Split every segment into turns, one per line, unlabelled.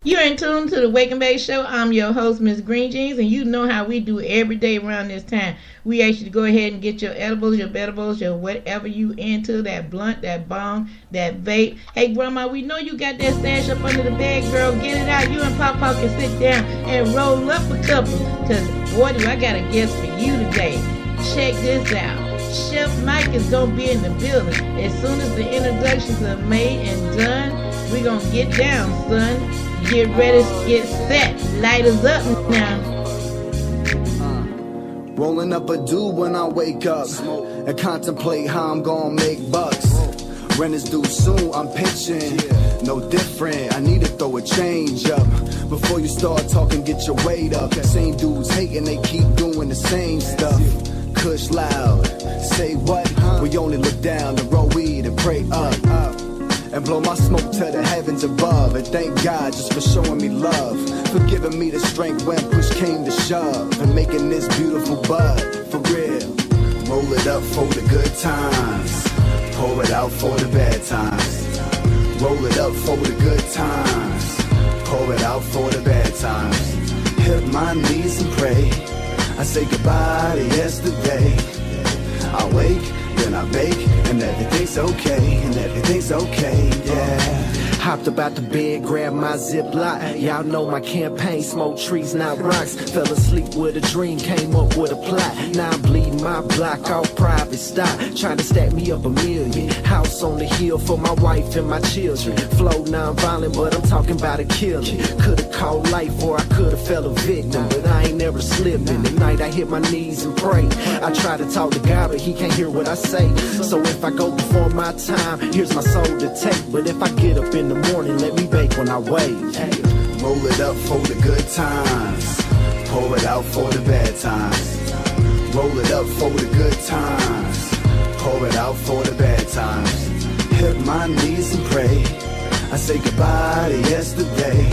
You're in tune to the Wake and Bake Show. I'm your host, Miss Green Jeans, and you know how we do every day around this time. We ask you to go ahead and get your edibles, your bedibles, your whatever you into, that blunt, that bong, that vape. Hey, Grandma, we know you got that stash up under the bed, girl. Get it out. You and Papa can sit down and roll up a couple. Because, boy, do I got a guest for you today. Check this out. Chef Mike is going to be in the building. As soon as the introductions are made and done, we're going to get down, son. Get ready, get set. Light us up now.
Rolling up a do when I wake up and contemplate how I'm gonna make bucks. Rent is due soon, I'm pitching. No different, I need to throw a change up. Before you start talking, get your weight up. Same dudes hating, they keep doing the same stuff. Kush loud, say what? We only look down and roll weed and pray up. And blow my smoke to the heavens above. And thank God just for showing me love, for giving me the strength when push came to shove, and making this beautiful bud for real. Roll it up for the good times, pour it out for the bad times. Roll it up for the good times, pour it out for the bad times. Hit my knees and pray, I say goodbye to yesterday. I wake, then I bake, and everything's okay, and everything's okay, yeah. Hopped up out the bed, grabbed my Ziploc. Y'all know my campaign, smoke trees, not rocks. Fell asleep with a dream, came up with a plot. Now I'm bleeding my block off private stock, trying to stack me up $1 million. House on the hill for my wife and my children. Flow non-violent, but I'm talking about a killing. Could've called life or I could've fell a victim, but I ain't never slipping. At night I hit my knees and pray. I try to talk to God, but he can't hear what I say. So if I go before my time, here's my soul to take. But if I get up in the morning, let me bake when I wake. Roll it up for the good times, pour it out for the bad times. Roll it up for the good times, pour it out for the bad times. Hit my knees and pray, I say goodbye to yesterday.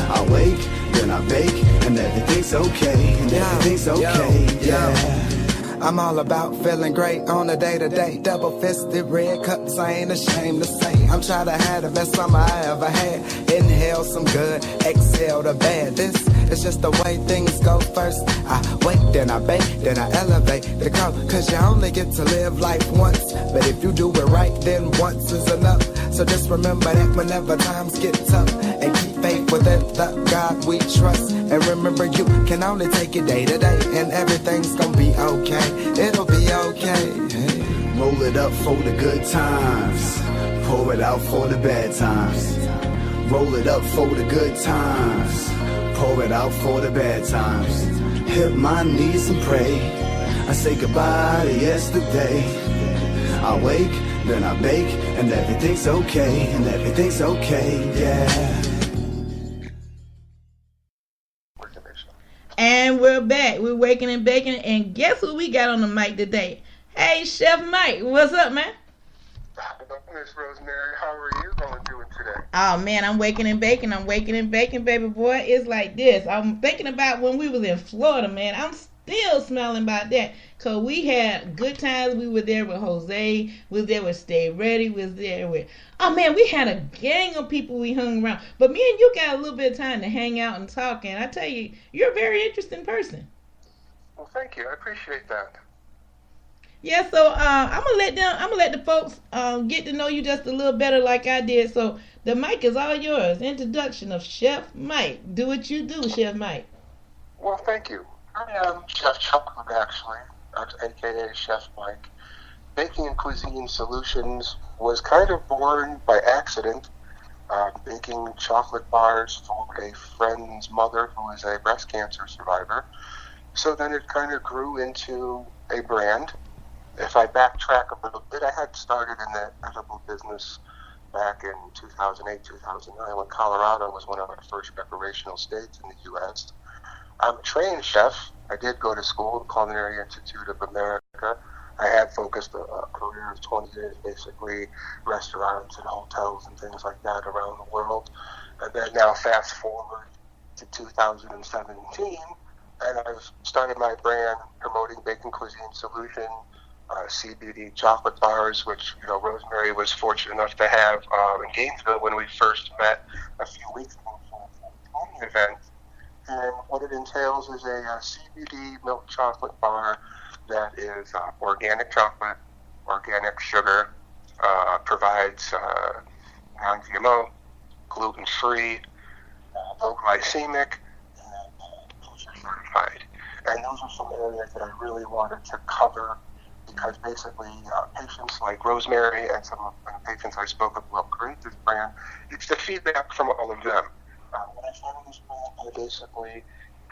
I wake, then I bake, and everything's okay, and everything's okay, yeah. I'm all about feeling great on a day-to-day. Double-fisted red cups, I ain't ashamed to say I'm trying to have the best summer I ever had. Inhale some good, exhale the bad. This is just the way things go first. I wait, then I bake, then I elevate the code. Cause you only get to live life once, but if you do it right, then once is enough. So just remember that whenever times get tough, and keep faith within the God we trust. And remember you can only take it day to day, and everything's gonna be okay. It'll be okay. Hey. Roll it up for the good times, pour it out for the bad times. Roll it up for the good times, pour it out for the bad times. Hit my knees and pray, I say goodbye to yesterday. I wake, then I bake, and everything's okay, and everything's okay, yeah.
And we're back. We're waking and baking. And guess who we got on the mic today? Hey, Chef Mike. What's up, man?
Hello, Miss Rosemary. How are you doing today?
Oh, man, I'm waking and baking. I'm waking and baking, baby boy. It's like this. I'm thinking about when we was in Florida, man. I'm still smelling about that. Because we had good times. We were there with Jose. We was there with Stay Ready. We was there with... Oh, man, we had a gang of people we hung around. But me and you got a little bit of time to hang out and talk. And I tell you, you're a very interesting person.
Well, thank you. I appreciate that.
Yeah, so I'm gonna let the folks get to know you just a little better like I did. So the mic is all yours. Introduction of Chef Mike. Do what you do, Chef Mike.
Well, thank you. I am Chef Chocolate, actually, aka Chef Mike. Baking and Cuisine Solutions was kind of born by accident, baking chocolate bars for a friend's mother who is a breast cancer survivor. So then it kind of grew into a brand. If I backtrack a little bit, I had started in the edible business back in 2008, 2009, when Colorado was one of our first recreational states in the U.S. I'm a trained chef. I did go to school, the Culinary Institute of America. I had focused a career of 20 years, basically, restaurants and hotels and things like that around the world. And then now fast forward to 2017, and I've started my brand promoting Bacon Cuisine Solution CBD chocolate bars, which Rosemary was fortunate enough to have in Gainesville when we first met a few weeks ago for a Tony event. And what it entails is a CBD milk chocolate bar that is organic chocolate, organic sugar, provides non-GMO, gluten-free, low glycemic, and kosher certified. And those are some areas that I really wanted to cover because basically patients like Rosemary and some of the patients I spoke of will create this brand. It's the feedback from all of them. When I started this brand, I basically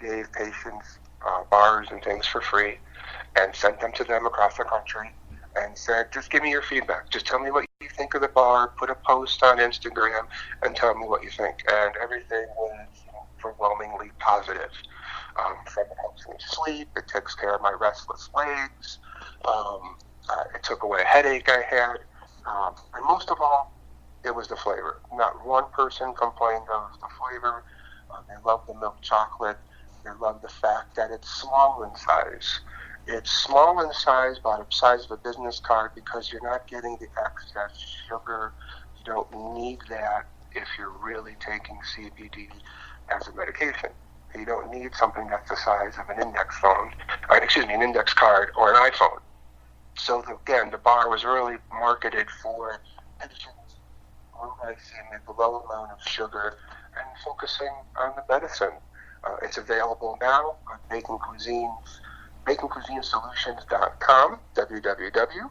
gave patients bars and things for free and sent them to them across the country and said, just give me your feedback. Just tell me what you think of the bar. Put a post on Instagram and tell me what you think. And everything was overwhelmingly positive. From it helps me sleep. It takes care of my restless legs. It took away a headache I had. And most of all, it was the flavor. Not one person complained of the flavor. They love the milk chocolate. They love the fact that it's small in size. It's small in size, about the size of a business card, because you're not getting the excess sugar. You don't need that if you're really taking CBD as a medication. You don't need something that's the size of an index card or an iPhone. So again, the bar was really marketed for patients low glycemic, low amount of sugar, and focusing on the medicine. It's available now on baconcuisinesolutions.com, www. You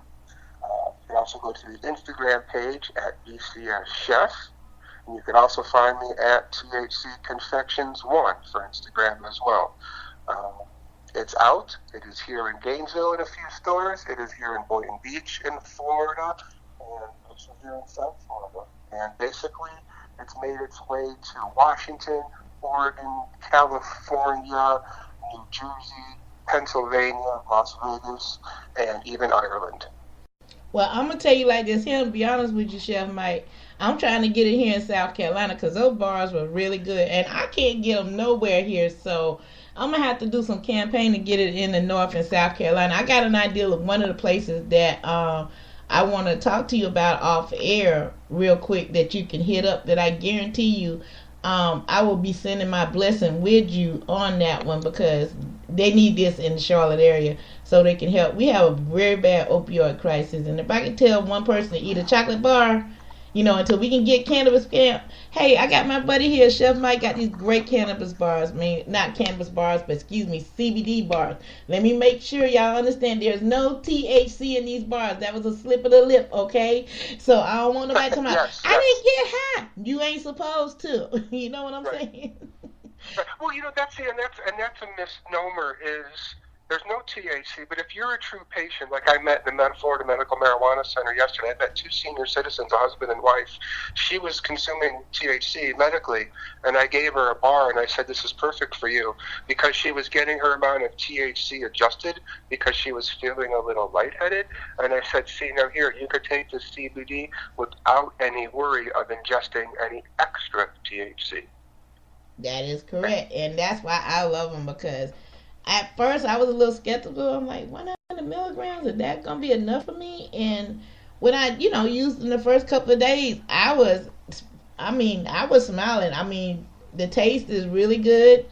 can also go to the Instagram page at BCS Chef. And you can also find me at THC Confections 1 for Instagram as well. It's out. It is here in Gainesville in a few stores. It is here in Boynton Beach in Florida, and also here in South Florida. And basically, it's made its way to Washington, Oregon, California, New Jersey, Pennsylvania, Las Vegas, and even Ireland.
Well, I'm going to tell you like this here, to be honest with you, Chef Mike. I'm trying to get it here in South Carolina because those bars were really good. And I can't get them nowhere here, so I'm going to have to do some campaign to get it in the North and South Carolina. I got an idea of one of the places that I want to talk to you about off air real quick that you can hit up, that I guarantee you I will be sending my blessing with you on that one, because they need this in the Charlotte area so they can help. We have a very bad opioid crisis, and if I can tell one person to eat a chocolate bar, until we can get cannabis. Hey, I got my buddy here, Chef Mike, got these great cannabis bars. Not cannabis bars, but CBD bars. Let me make sure y'all understand there's no THC in these bars. That was a slip of the lip, okay? So I don't want nobody to come out. Yes. I didn't get high. You ain't supposed to. You know what I'm saying?
Right. Well, that's a misnomer is there's no THC, but if you're a true patient, like I met in the Florida Medical Marijuana Center yesterday, I met two senior citizens, a husband and wife. She was consuming THC medically, and I gave her a bar, and I said, this is perfect for you, because she was getting her amount of THC adjusted because she was feeling a little lightheaded. And I said, see, now here, you could take this CBD without any worry of ingesting any extra THC.
That is correct, and that's why I love them, because at first I was a little skeptical. I'm like, 100 milligrams, is that going to be enough for me? And when I, used in the first couple of days, I was smiling. The taste is really good.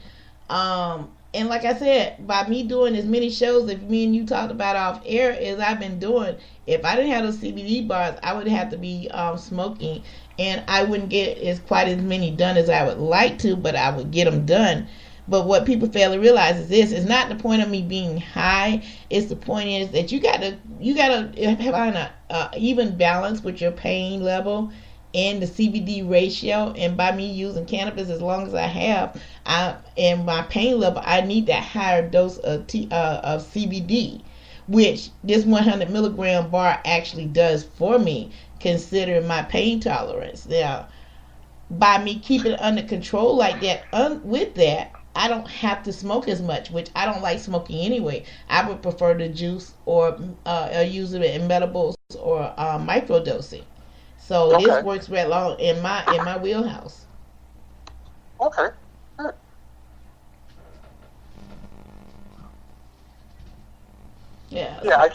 And like I said, by me doing as many shows that me and you talked about off air as I've been doing, if I didn't have those CBD bars, I would have to be smoking, and I wouldn't get quite as many done as I would like to, but I would get them done. But what people fail to realize is this: it's not the point of me being high. It's the point is that you gotta find a even balance with your pain level and the CBD ratio. And by me using cannabis as long as I have, and my pain level, I need that higher dose of CBD, which this 100 milligram bar actually does for me, considering my pain tolerance. Now, by me keeping it under control like that, with that, I don't have to smoke as much, which I don't like smoking anyway. I would prefer to juice or use it in medibles or microdosing. So okay. This works right along in my wheelhouse.
Okay. Good. Yeah,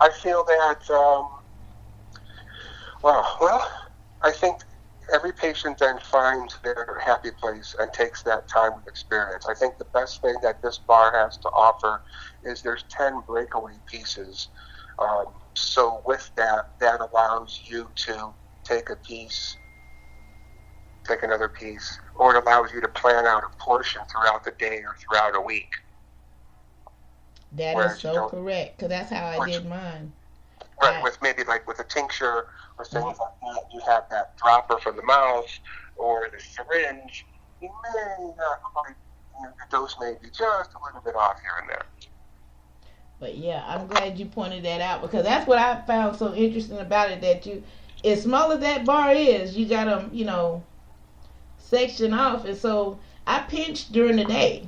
I feel that, well, I think every patient then finds their happy place and takes that time with experience. I think the best thing that this bar has to offer is there's 10 breakaway pieces. So with that, that allows you to take a piece, take another piece, or it allows you to plan out a portion throughout the day or throughout a week.
That is so correct, because that's how I did mine.
Right, with maybe like with a tincture or things like that, you have that dropper for the mouth or the syringe. You may not quite, the dose may be just a little bit off here and there.
But yeah, I'm glad you pointed that out, because that's what I found so interesting about it, that you, as small as that bar is, you got them, section off. And so I pinch during the day,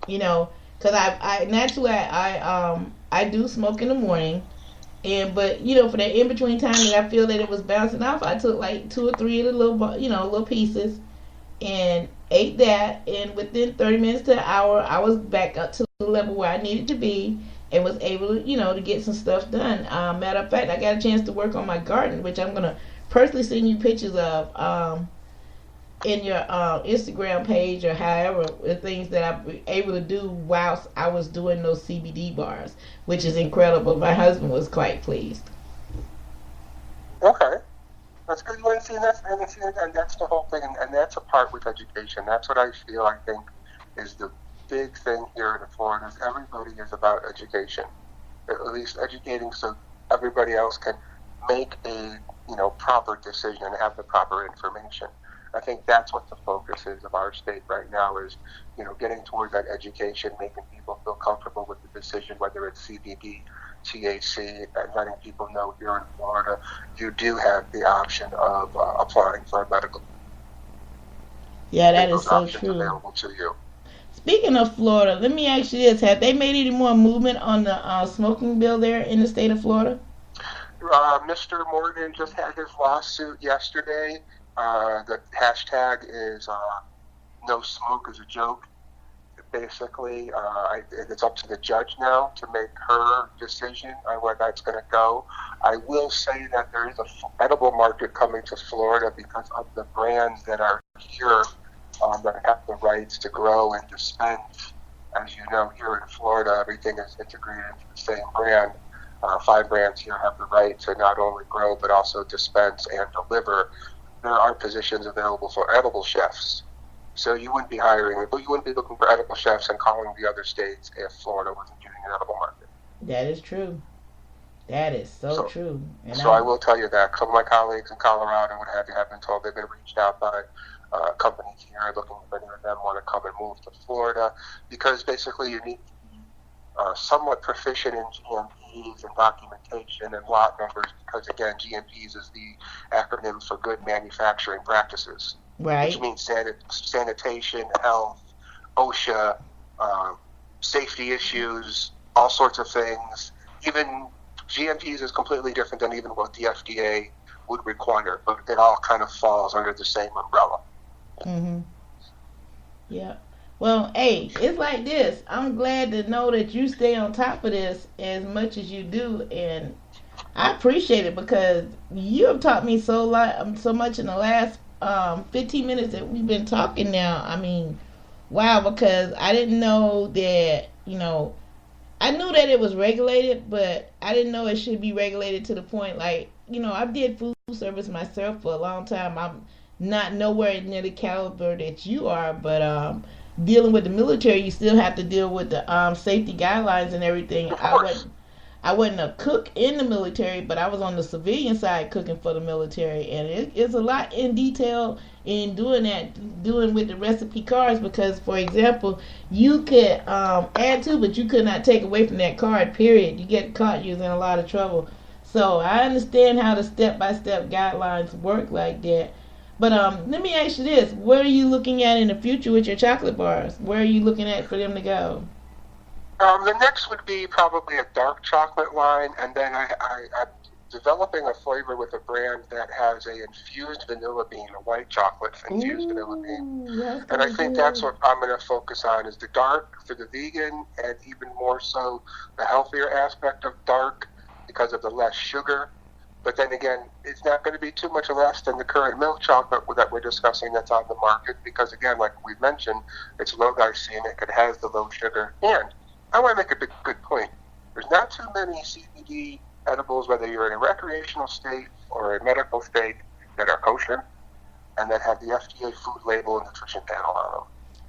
because I naturally I do smoke in the morning. But for that in between time that I feel that it was bouncing off, I took like 2 or 3 of the little pieces and ate that. And within 30 minutes to an hour, I was back up to the level where I needed to be and was able to, to get some stuff done. Matter of fact, I got a chance to work on my garden, which I'm gonna personally send you pictures of in your Instagram page or however, things that I'm able to do whilst I was doing those CBD bars, which is incredible. My husband was quite pleased.
Okay. That's good. And that's the whole thing, and that's a part with education. That's what I think is the big thing here in Florida, is everybody is about education. At least educating so everybody else can make a proper decision and have the proper information. I think that's what the focus is of our state right now, is, getting towards that education, making people feel comfortable with the decision, whether it's CBD, THC, and letting people know here in Florida, you do have the option of applying for a medical.
Yeah, that is so true.
Available to you.
Speaking of Florida, let me ask you this. Have they made any more movement on the smoking bill there in the state of Florida?
Mr. Morgan just had his lawsuit yesterday. The hashtag is no smoke is a joke. Basically, it's up to the judge now to make her decision on where that's going to go. I will say that there is an edible market coming to Florida because of the brands that are here that have the rights to grow and dispense. As you know, here in Florida, everything is integrated into the same brand. 5 brands here have the right to not only grow but also dispense and deliver. There are positions available for edible chefs. So you wouldn't be looking for edible chefs and calling the other states if Florida wasn't doing an edible market.
That is true. That is so true. And
I will tell you that some of my colleagues in Colorado and what have you have been told they've been reached out by companies here looking if any of them want to come and move to Florida, because basically you need to be somewhat proficient in GMPs and documentation and lot numbers, because again, GMPs is the acronym for Good Manufacturing Practices,
right?
Which means sanitation, health, OSHA, safety issues, all sorts of things. Even GMPs is completely different than even what the FDA would require, but it all kind of falls under the same umbrella.
Mm-hmm. Yeah. Well, hey, it's like this. I'm glad to know that you stay on top of this as much as you do, and I appreciate it, because you have taught me so much in the last 15 minutes that we've been talking now. I mean, wow, because I didn't know that, I knew that it was regulated, but I didn't know it should be regulated to the point, like, I did food service myself for a long time. I'm not nowhere near the caliber that you are, but dealing with the military, you still have to deal with the safety guidelines and everything. I wasn't a cook in the military, but I was on the civilian side cooking for the military, and it's a lot in detail in doing with the recipe cards, because, for example, you could add to, but you could not take away from that card, period. You get caught, you're in a lot of trouble. So I understand how the step-by-step guidelines work like that. But let me ask you this. What are you looking at in the future with your chocolate bars? Where are you looking at for them to go?
The next would be probably a dark chocolate line, and then I'm developing a flavor with a brand that has a infused vanilla bean, a white chocolate infused vanilla bean. And I think that's what I'm going to focus on, is the dark for the vegan, and even more so the healthier aspect of dark, because of the less sugar. But then again, it's not going to be too much less than the current milk chocolate that we're discussing that's on the market because, again, like we mentioned, it's low glycemic, it has the low sugar. And I want to make a good point. There's not too many CBD edibles, whether you're in a recreational state or a medical state, that are kosher and that have the FDA food label and nutrition panel on them.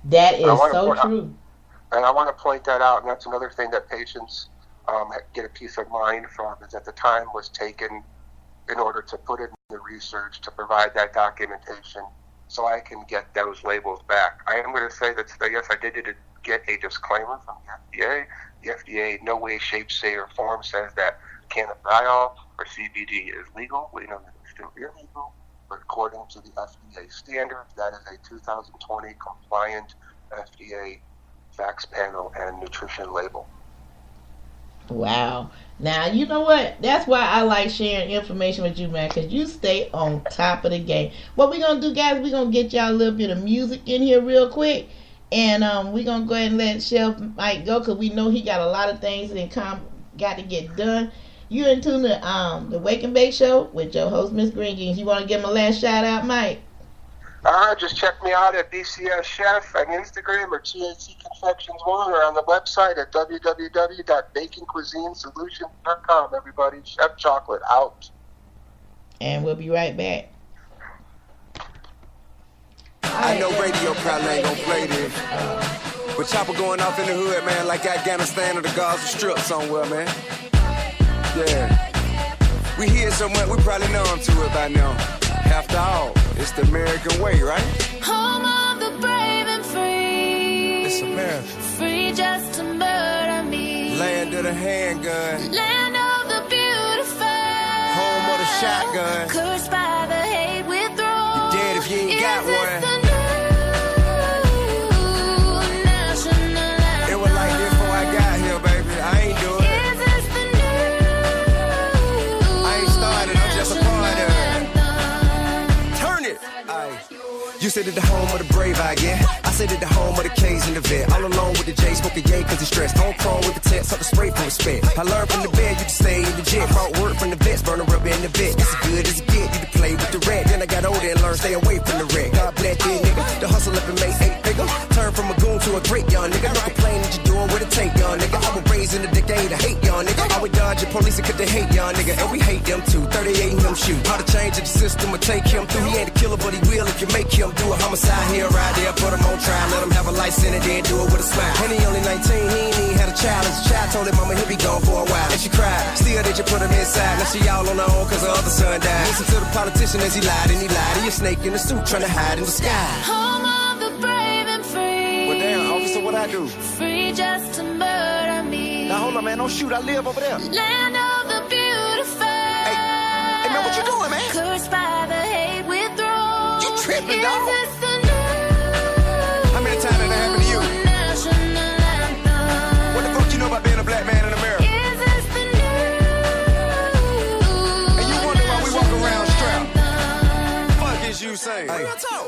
That is so true.
And I want to point that out, and that's another thing that patients get a peace of mind from, is that the time was taken in order to put in the research to provide that documentation so I can get those labels back. I am going to say that, yes, I did get a disclaimer from the FDA. The FDA, no way, shape, say, or form says that cannabidiol or CBD is legal. We know that it's still illegal, but according to the FDA standards, that is a 2020 compliant FDA facts panel and nutrition label.
Wow. Now, you know what? That's why I like sharing information with you, man, because you stay on top of the game. What we're going to do, guys, we're going to get y'all a little bit of music in here real quick. And we're going to go ahead and let Chef Mike go because we know he got a lot of things that got to get done. You're in tune to the Wake and Bake Show with your host, Miss Green Jeans. You want to give him a last shout out, Mike?
Just check me out at BCS Chef on Instagram or TAC Confections 1 or on the website at www.bakingcuisinesolutions.com. Everybody, Chef Chocolate out.
And we'll be right back.
I know radio probably ain't gonna play this, but Chopper going off in the hood, man, like Afghanistan or the Gaza Strip somewhere, man. Yeah. We hear so much, we probably know him to it by now. After all, it's the American way, right?
Home of the brave and free.
It's America.
Free just to murder me.
Land of the handgun.
Land of the beautiful.
Home of the shotgun.
Cursed by the hate withdrawn.
You're dead if you ain't got one. It was like this before I got here, baby. I ain't do it.
Is this the new?
I ain't started, I'm just a part of it. Turn it. Aye. You said it the home of the brave, I get. I said it the home of the K's and the vet. All alone with the J, smoking yay cause he's stressed. Home chrome with the text, up the spray for respect. I learned from the bed, you can stay in the jet. Brought word from the vets, burning rubber in the vet. It's as good as it get, you can play with the red. Then I got older and learned stay away from the wreck. God bless you, nigga. The hustle up and make 8 figures. Turn from a goon to a great young nigga. No complain that you're doing what it take, young nigga. I was raised in the decade of hate, young nigga. I would dodge the police because they hate, young nigga. And we hate them too. 38 and them shoot. How to change the system will take him through. He ain't a killer, but he will if you make him do a homicide here, right there. Put him on trial, let him have a life in it, then do it with a smile. And he only 19, he ain't even had a child. As a child told him mama he'll be gone for a while. And she cried, still did you put him inside. Now she all on her own cause her other son died. Listen to the politician as he lied and he lied. He a snake in the suit trying to hide in the sky.
Home of the brave and free.
Well damn, officer, what I do?
Free just to murder me.
Now hold on, man, don't shoot, I live over there.
Land of the beautiful.
Hey man, what you doing, man?
Cursed by the hate withdrawn.
You tripping,
Is
dog?
this the new?
How many times did that happen to you?
National anthem.
What the fuck you know about being a black man in America?
Is this the new?
And you wonder why we walk around strapped? Fuck is you saying? Hey,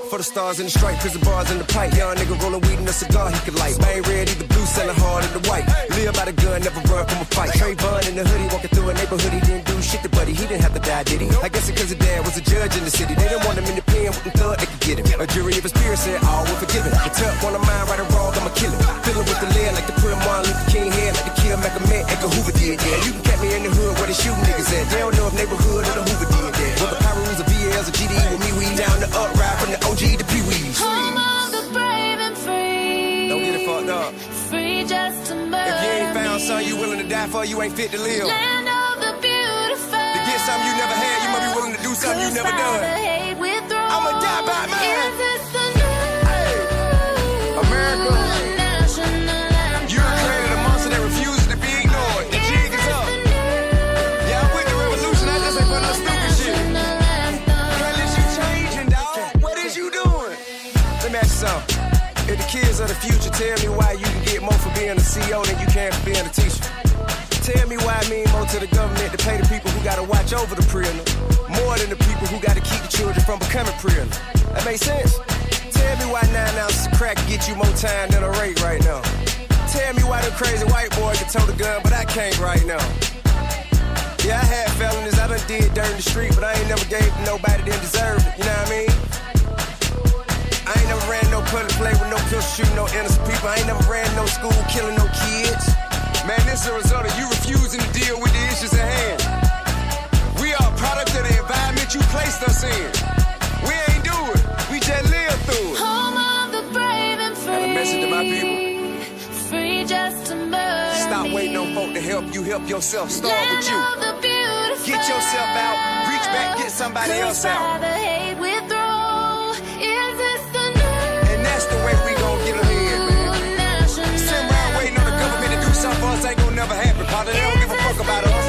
for the stars and the stripe, prison bars in the pipe. Young nigga rolling weed in a cigar he could light. Bang red, either blue, selling hard in the white. Live by the gun, never run from a fight. Trayvon in the hoodie, walking through a neighborhood. He didn't do shit to buddy, he didn't have to die, did he? I guess it cause his dad was a judge in the city. They didn't want him in the pen with them thug, they could get him. A jury of his peers said all were forgiven. The tuck on the mind, right or wrong, I'ma kill him. Fillin' with the lead like the put Martin Luther King head, like the kill Mac Edgar Hoover did, yeah. You can catch me in the hood where they shooting niggas at. They don't know if neighborhood or the Hoover did, yeah. Whether Pyros or VLs or GD with me, we down the up ride from the OG to Pee-wees.
Home of the brave and free.
Don't get it fucked up.
Free just to murder
If you ain't found
me.
something you willing to die for, you ain't fit to live.
Land of the beautiful.
To get something you never had, you might be willing to do something you never done. I'ma die by mine.
Is this the new?
Hey, America,
National anthem.
you created a monster that refuses to be ignored. The jig is up. Yeah, I'm with the revolution. I just ain't put no stupid shit. Can't let you changing, dog. What is you doing? Let me ask you something. If the kids of the future tell me why you can get more for being a CEO than you can for being a teacher. Tell me why it mean more to the government to pay the people who gotta watch over the prisoner more than the people who gotta keep the children from becoming prisoner. That makes sense? Tell me why 9 ounces of crack get you more time than a rape right now. Tell me why the crazy white boy can tote a gun, but I can't right now. Yeah, I had felonies, I done did dirt in the street, but I ain't never gave to nobody that deserved it, you know what I mean? I ain't never ran no public play with no pistol shooting no innocent people. I ain't never ran no school killing no kids. Man, this is a result of you refusing to deal with the issues at hand. We are a product of the environment you placed us in. We ain't do it, we just live through it.
Home of the brave and free.
Got a message to my people.
Free just to murder.
Stop waiting on folk to help you, help yourself. Start with you.
Land of the beautiful.
Get yourself out, reach back, get somebody else out.
The hate withdraw. Is this the new?
And that's the way we gon' get ahead, man. Sitting around waiting on the government to do something for us ain't gonna never happen, partner. They don't give a fuck about us.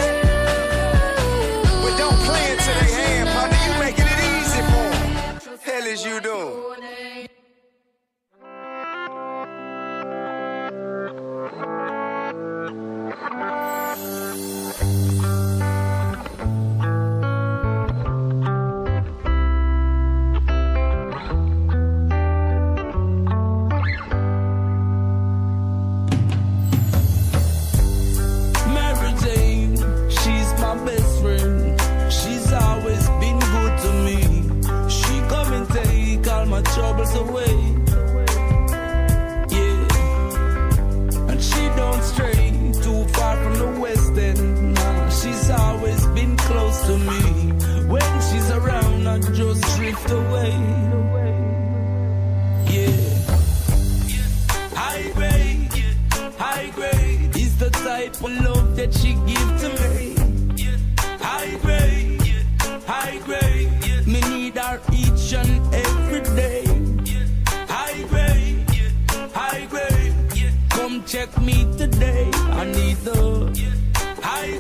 But don't play into their hand, partner. You making it easy for them. Hell is you doing?
Troubles away, yeah, and she don't stray too far from the west end. Nah, she's always been close to me. When she's around, I just drift away, yeah. High grade is the type of love that she give to me. High grade, me need her each and every day. High grade, come check me today. I need the high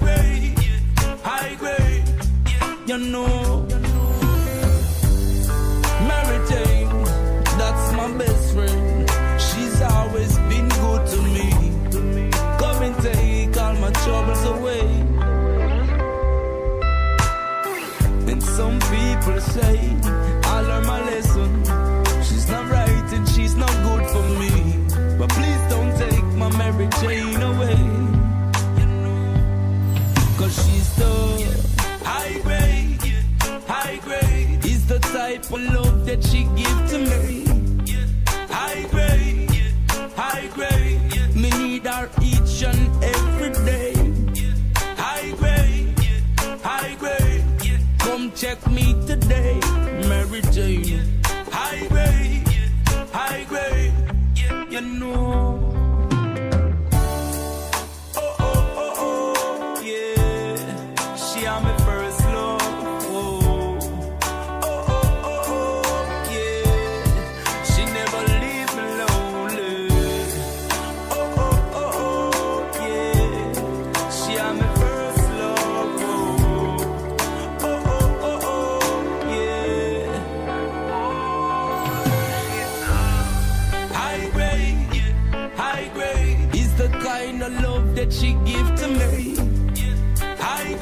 grade, you know. Mary Jane, that's my best friend. She's always been good to me. Come and take all my troubles away. And some people say I learned my lesson. She's not right and she's not good for me. But please don't take my Mary Jane away. Cause she's the high grade is the type of love that she give to me. High grade, me need her each and every day. High grade, come check me today, Mary Jane. High grade, you know. Oh, yeah. She am my first love. Oh, yeah. She never leave me lonely. Oh, yeah. She am my first love. Yeah. High grade is the kind of love that she give to me. High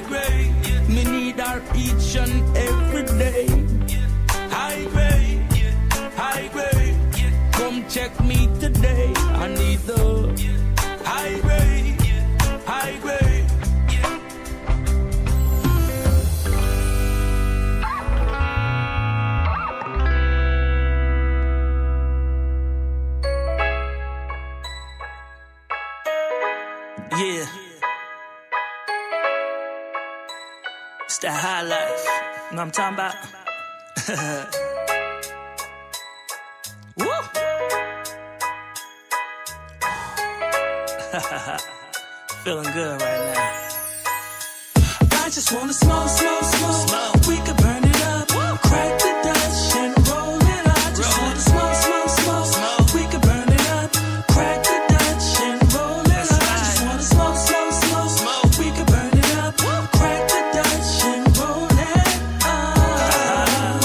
grade, me need her each and every day. High grade, come check me today. I need the high grade. Yeah, it's that high life. You know what I'm talking about? Woo! Feeling good right now. I just wanna smoke. We could burn it up, crack the Dutch and roll it up. I just wanna smoke. We could burn it up, crack the Dutch and roll it up. I just wanna smoke. We could burn it up, crack the Dutch and roll it up.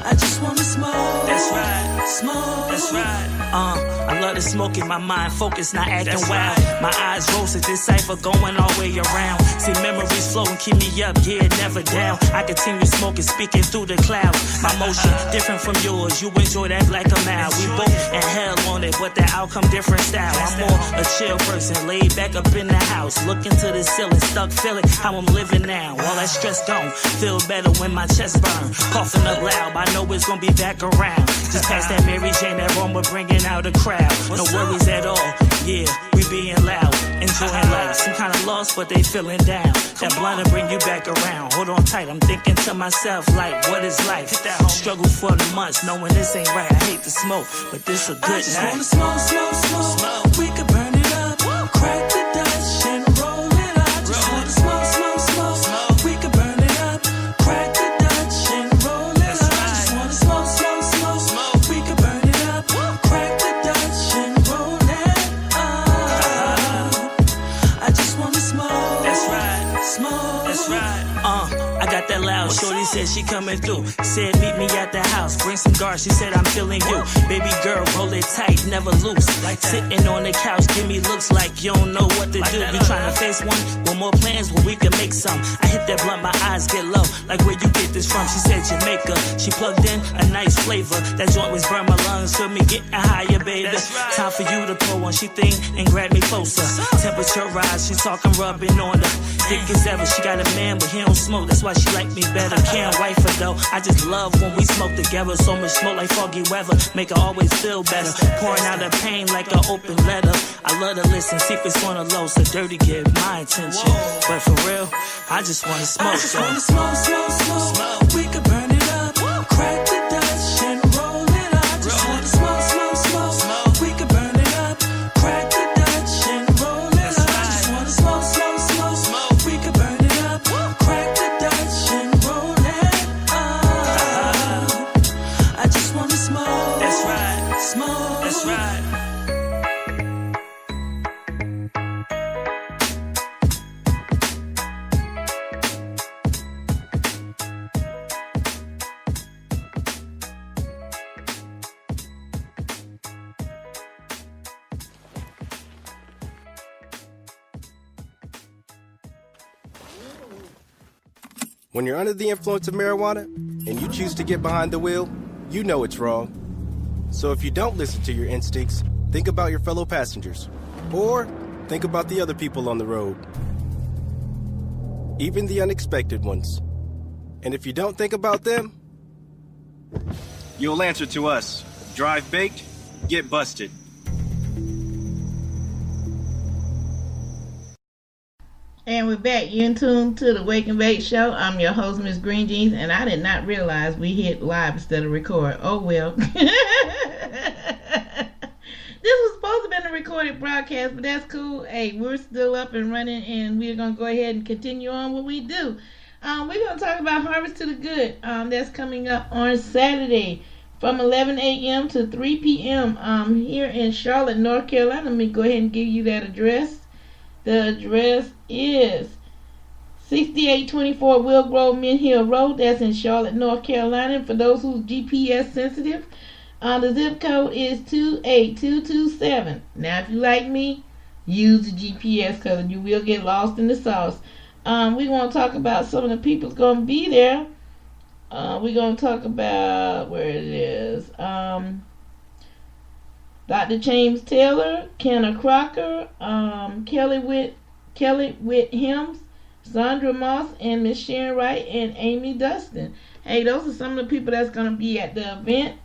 I just wanna smoke. That's right. Smoke. That's right. I love started smoking, my mind focused, not acting wild. My eyes rose at this cipher going all the way around. See memories flow and keep me up, yeah, never down. I continue smoking, speaking through the clouds. My motion different from yours, you enjoy that black a mile. We both in hell on it, but the outcome different style. I'm more a chill person, laid back up in the house, looking to the ceiling, stuck feeling how I'm living now. All that stress gone, feel better when my chest burn. Coughing up loud, I know it's gonna be back around. Just pass that Mary Jane, that aroma bringing out a crowd. No worries at all, yeah, we being loud, enjoying life. Some kind of lost, but they feeling down. That blunt will bring you back around. Hold on tight, I'm thinking to myself, like, what is life? Struggle for the months, knowing this ain't right. I hate to smoke, but this a good
I just
night.
wanna smoke, smoke, smoke. We could burn it up, crack the Dutch and roll it up. Just wanna smoke, smoke, smoke. We could burn it up, crack the Dutch and roll it up. Just wanna smoke, smoke, smoke. We could burn it up, crack the Dutch and roll it up. I just wanna smoke.
That's right.
Smoke.
That's right. I got that loud. Shorty said she coming through. Said meet me at the house. Bring some guards. She said I'm feeling you. Baby girl, hold it tight, never loose. Like sitting on the couch, give me looks like you don't know what to do. You trying to face one? One more plans where we can make some. I hit that blunt, my eyes get low. Like where you get this from? She said Jamaica. She plugged in a nice flavor. That joint was burn my lungs. Feel me getting higher, baby. Time for you to pull one. She think and grab me closer. Temperature rise. She talking rubbing on her. Thick as ever. She got a man, but he don't smoke. That's why she like me better. Can't wife her though. I just love when we smoke together. So much smoke like foggy weather. Make her always feel better. Pouring out her pain like an open letter. I love to listen. Secrets on the low. So dirty get my attention. But for real, I just wanna smoke.
I just wanna smoke, smoke, smoke. We could burn it up, crack the Dutch and roll it up. Just wanna smoke, smoke, smoke. We could burn it up, crack the Dutch and roll it up. Just wanna smoke, smoke, smoke. We could burn it up, crack the Dutch and roll it up. I just wanna smoke.
That's right.
Smoke.
That's right.
When you're under the influence of marijuana and you choose to get behind the wheel, you know it's wrong. So if you don't listen to your instincts, think about your fellow passengers. Or think about the other people on the road. Even the unexpected ones. And if you don't think about them,
you'll answer to us. Drive baked, get busted.
And we're back. You're in tune to the Wake and Bake Show. I'm your host, Miss Green Jeans, and I did not realize we hit live instead of record. Oh well. This was supposed to have been a recorded broadcast, but that's cool. Hey, we're still up and running, and we're gonna go ahead and continue on what we do. We're gonna talk about Harvest to the Good. That's coming up on Saturday from 11 a.m. to 3 p.m. Here in Charlotte, North Carolina. Let me go ahead and give you that address. The address is 6824 Will Grove Mint Hill Road. That's in Charlotte, North Carolina. For those who's GPS sensitive, the zip code is 28227. Now, if you like me, use the GPS because you will get lost in the sauce. We're going to talk about some of the people's going to be there. We're going to talk about where it is. Dr. James Taylor, Kenna Crocker, Kelly Whit Hims, Sandra Moss, and Miss Sharon Wright, and Amy Dustin. Hey, those are some of the people that's going to be at the event.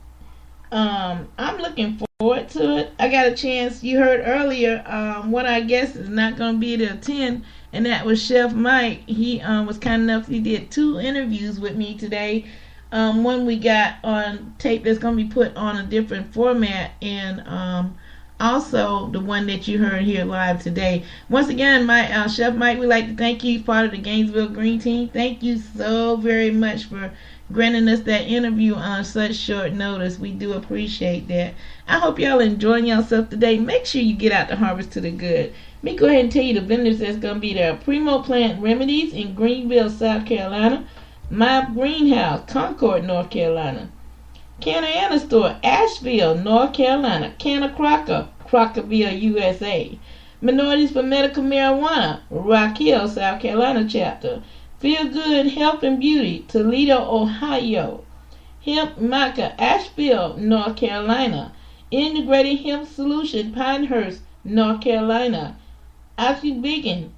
I'm looking forward to it. I got a chance, you heard earlier, one I guess is not going to be to attend, and that was Chef Mike. He was kind enough, he did 2 interviews with me today. One we got on tape that's going to be put on a different format, and also the one that you heard here live today. Once again, my Chef Mike, we'd like to thank you, part of the Gainesville Green Team. Thank you so very much for granting us that interview on such short notice. We do appreciate that. I hope y'all enjoying yourself today. Make sure you get out to Harvest to the Good. Let me go ahead and tell you the vendors that's going to be there. Primo Plant Remedies in Greenville, South Carolina. My Greenhouse, Concord, North Carolina. Canna Store, Asheville, North Carolina. Kenna Crocker, Crockerville, USA. Minorities for Medical Marijuana, Rock Hill, South Carolina chapter. Feel Good Health and Beauty, Toledo, Ohio. Hemp Maca, Asheville, North Carolina. Integrated Hemp Solution, Pinehurst, North Carolina. Oxy Vegan,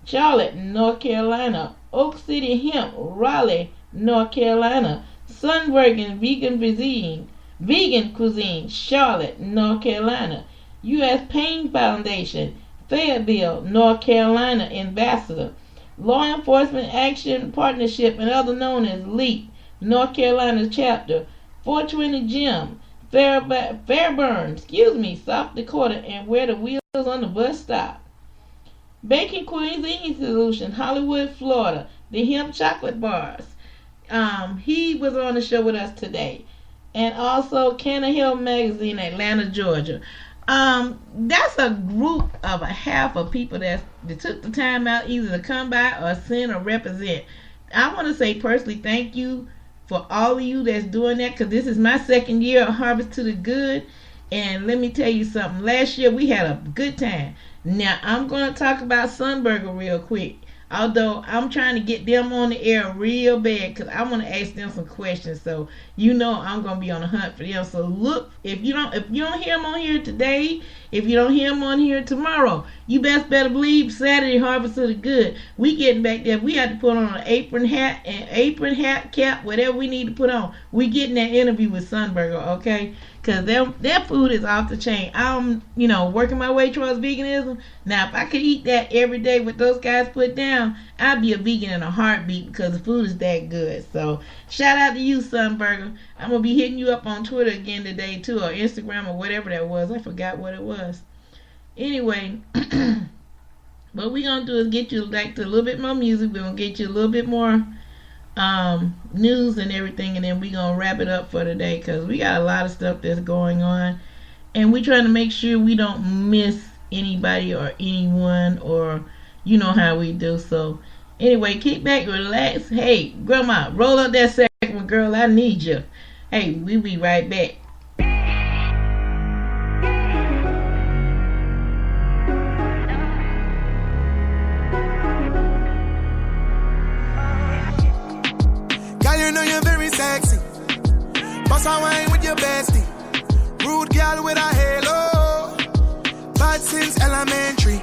Charlotte, North Carolina. Oak City Hemp, Raleigh, North Carolina. Sunbergen Vegan Cuisine, Charlotte, North Carolina. U.S. Pain Foundation, Fayetteville, North Carolina Ambassador. Law Enforcement Action Partnership, and other known as LEAP, North Carolina chapter. 420 Gym, Fairburn, South Dakota, and Where the Wheels on the Bus Stop. Baking Cuisine Solution, Hollywood, Florida. The Hemp Chocolate Bars. He was on the show with us today. And also Canna Hill Magazine, Atlanta, Georgia. That's a group of a half of people that took the time out either to come by or send or represent. I want to say personally thank you for all of you that's doing that, because this is my second year of Harvest to the Good. And let me tell you something. Last year we had a good time. Now I'm going to talk about Sunburger real quick. Although I'm trying to get them on the air real bad, because I want to ask them some questions. So you know I'm gonna be on the hunt for them. So look, if you don't hear them on here today, if you don't hear them on here tomorrow, you better believe Saturday Harvest of the Good. We getting back there. We had to put on an apron hat, cap, whatever we need to put on. We getting that interview with Sunburger, okay? Because their food is off the chain. I'm, working my way towards veganism. Now, if I could eat that every day what those guys put down, I'd be a vegan in a heartbeat, because the food is that good. So, shout out to you, Sunburger. I'm going to be hitting you up on Twitter again today, too, or Instagram, or whatever that was. I forgot what it was. Anyway, what we're going to do is get you back to a little bit more music. We're going to get you a little bit more news and everything, and then we're gonna wrap it up for today, because we got a lot of stuff that's going on, and we're trying to make sure we don't miss anybody or anyone, or you know how we do. So anyway, kick back, relax. Hey grandma, roll up that second one, girl, I need you. Hey, we'll be right back.
You know you're very sexy. Boss a wine with your bestie. Rude girl with a halo. Bad since elementary.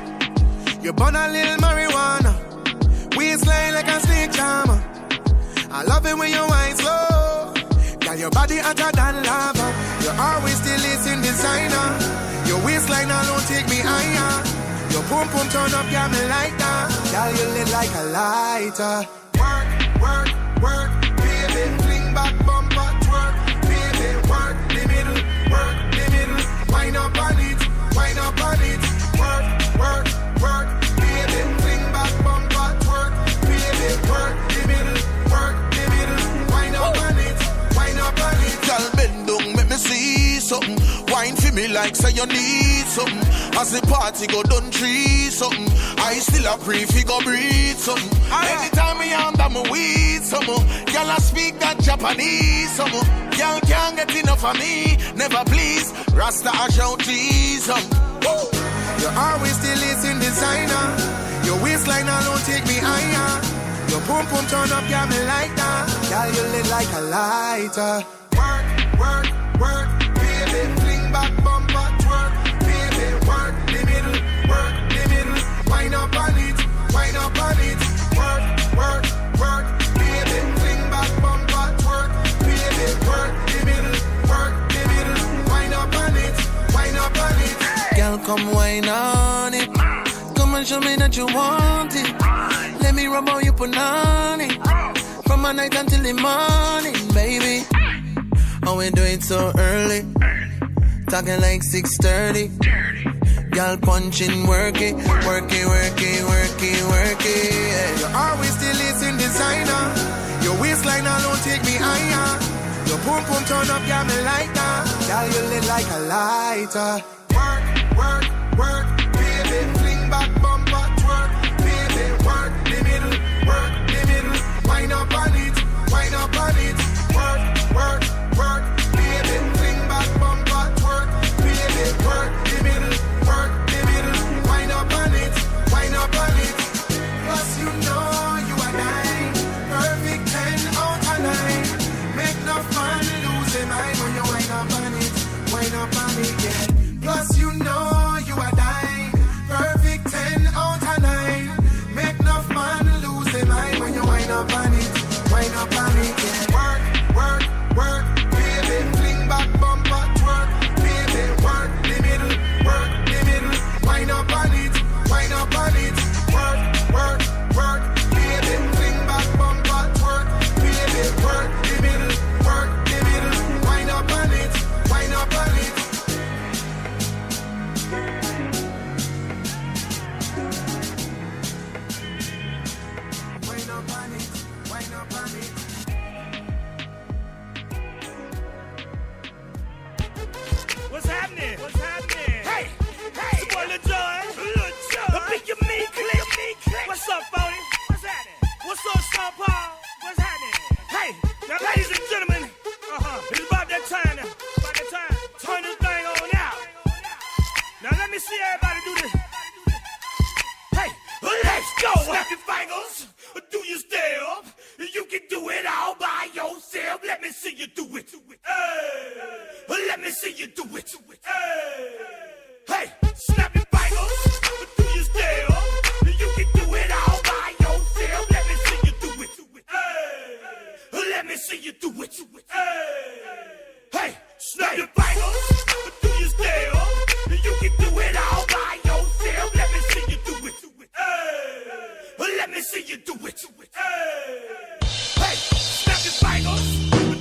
You burn a little marijuana. Waistline like a snake charmer. I love it when you wine slow. Girl, your body hotter than lava. You always still listen designer. Your waistline alone take me higher. Your pum pum turn up, got me like that. Girl, you lit like a lighter. Work. Fling back, bumper, twerk, baby, work the middle, wind up on it, work, baby, fling back, bumper, twerk, baby, work the middle, wind up on it. Girl, bend down, make me see something, wine for me like say you need something, as the party go done tree something, I still a pre-figure breathe something, anytime me under my weed something, girl I speak that Japanese something, girl can't get enough of me, never please, Rasta I shout Jesus. You always still listen designer, your waistline alone take me higher, your pum pum turn up, got me like that, girl you lit like a lighter. Work, baby, fling back, bumper, twerk, baby, work the middle, wind up on it, work, baby, fling back, bumper, twerk, baby, work the middle, wind up on it. Girl, come wine on it, come and show me that you want it, let me rub on you punani, from my night until the morning, baby. Oh, we do it so early, talking like 6:30. Y'all punching, work it. Yeah. You always still listen designer. Your waistline alone take me higher. Your pum pum turn up, got me like that. Y'all you lit like a lighter. Work, baby, fling back, bumper, twerk, baby, work the middle, wind up on it, work, baby, fling back, bumper, twerk, baby, work the middle. see you do it. Hey, snap your fingers, do your style. You can do it all by yourself. Let me see you do it. Let me see you do it. Hey, snap your fingers, do your style. You can do it all by yourself. Let me see you do it. Let me see you do it. Hey, snap your fingers,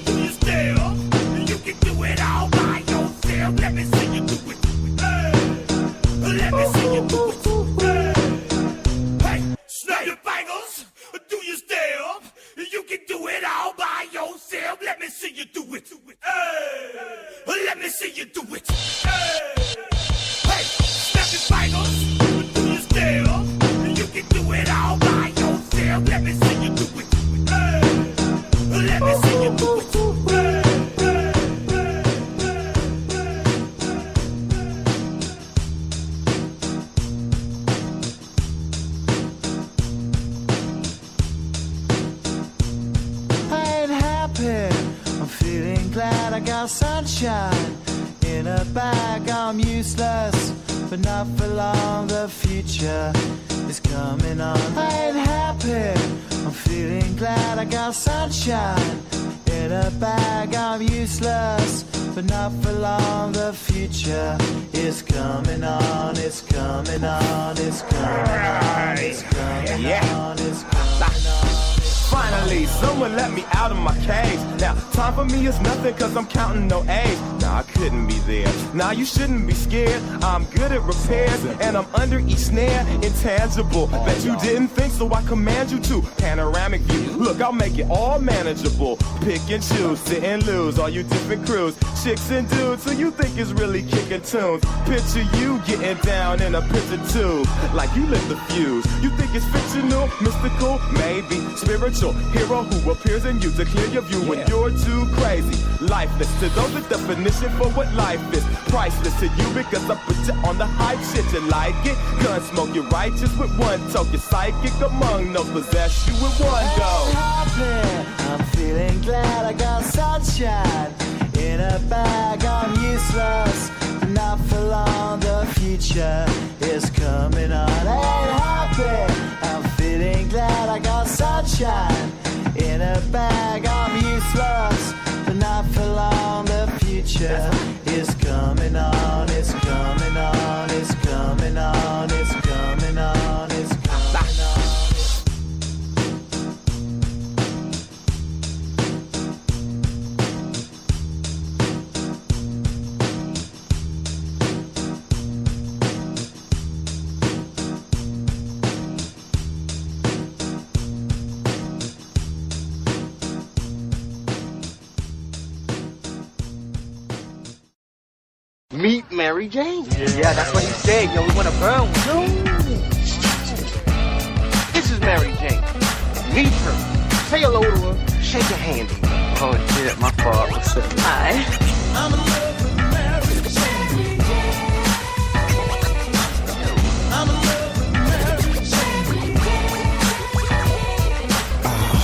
do your style. You can do it all by yourself. Let me see you do it. Let me see you do it. Hey, snap your fingers, do your step. You can do it all by yourself. Let me see you do it. Let me see you do it. Hey, snap your fingers, do your step. You can do it all by yourself. Let me see you do it. Let me see you do it.
I'm feeling glad I got sunshine in a bag. I'm useless, but not for long. The future is coming on. I ain't happy. I'm feeling glad I got sunshine in a bag. I'm useless, but not for long. The future is coming on. It's coming on. It's coming on. It's coming on. It's coming on.
Finally, someone let me out of my cage. Now, time for me is nothing cause I'm counting no A's. Nah, I couldn't be there. Nah, you shouldn't be scared. I'm good at repairs and I'm under each snare. Intangible, bet you didn't think, so I command you to. Panoramic view, look, I'll make it all manageable. Pick and choose, sit and lose, all you different crews. Chicks and dudes, who you think is really kicking tunes. Picture you getting down in a picture tube, like you lit the fuse. You think it's fictional, mystical, maybe spiritual. Hero who appears in you to clear your view when you're too crazy. Lifeless to those, the definition for what life is. Priceless to you because I put you on the hype shit. You like it? Gun smoke, you're righteous with one toke. You're psychic among those, possess you with one go.
I'm feeling glad I got sunshine in a bag. I'm useless, not for long. The future is coming on. I ain't happy. I'm feeling glad I got sunshine in a bag. I'm useless, but not for long. The future is coming on. It's coming on. It's coming on. It's coming on. It's coming on.
Meet Mary Jane. Yeah, that's what he said. Yo, we want to burn one. No. This is Mary Jane. Meet her. Say hello to her. Shake her hand. Oh, shit, my fault. What's up? Hi. I'm in love with Mary Jane. I'm in love with Mary Jane.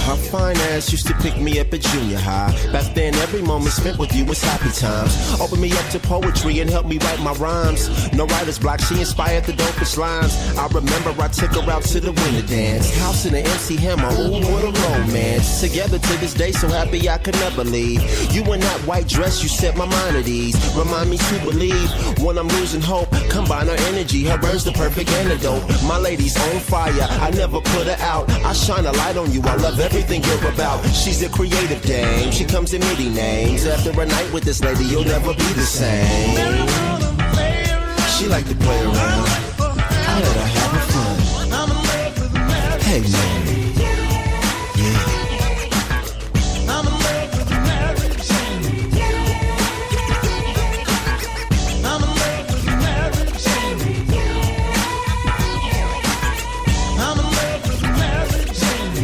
Her fine ass used to pick me up at junior high. Back then, every moment spent with you was happy times. Opened me up to poetry and helped me write my rhymes. No writer's block, she inspired the dopest lines. I remember I took her out to the winter dance. House in the MC Hammer, ooh, what a romance. Together to this day, so happy I could never leave. You in that white dress, you set my mind at ease. Remind me to believe when I'm losing hope. Combine her energy, her burns the perfect antidote. My lady's on fire, I never put her out. I shine a light on you, I love everything you're about. She's a creative dame, she comes in many names. After a night with this lady, you'll never be the same. She like to play around, I let her have her fun. Hey Mary, yeah. I'm in love with Mary Jane. I'm in love with Mary Jane. I'm in love with Mary Jane.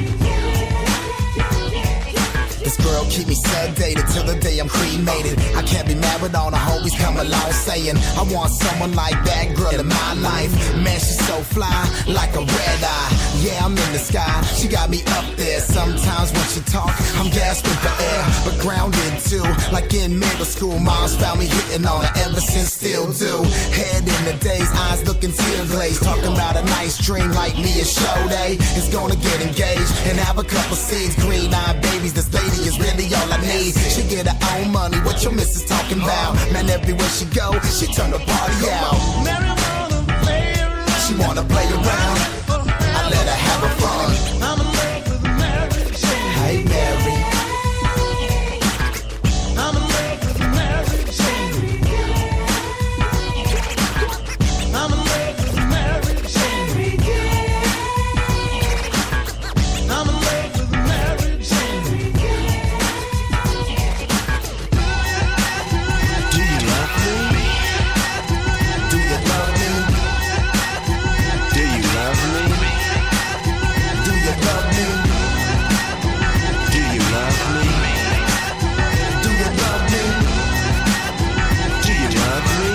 This girl keep me sedated till the day I'm cremated. we made it. I can't be mad with all the homies come along saying I want someone like that girl in my life. Man, she's so fly, like a red eye. Yeah, I'm in the sky, she got me up there. Sometimes when she talk, I'm gasping for air, but grounded too. Like in middle school, mom's found me hitting on her ever since, still do. Head in the days, eyes looking tear glazed. Talking about a nice dream like me and Sade is gonna get engaged and have a couple seeds. Green-eyed babies, this lady is really all I need. She get her own money, what your missus talking about? Man, everywhere she go, she turn the party out. She wanna play around, I let her have her fun. I'm in love with Mary Jane. Hey Mary, I'm in love with Mary Jane. I'm in love with Mary Jane. I'm in love with Mary Jane. Do you love me? Do you love me? Do you love me? Do you love me? Do you love me? Do you love me? Do you love me?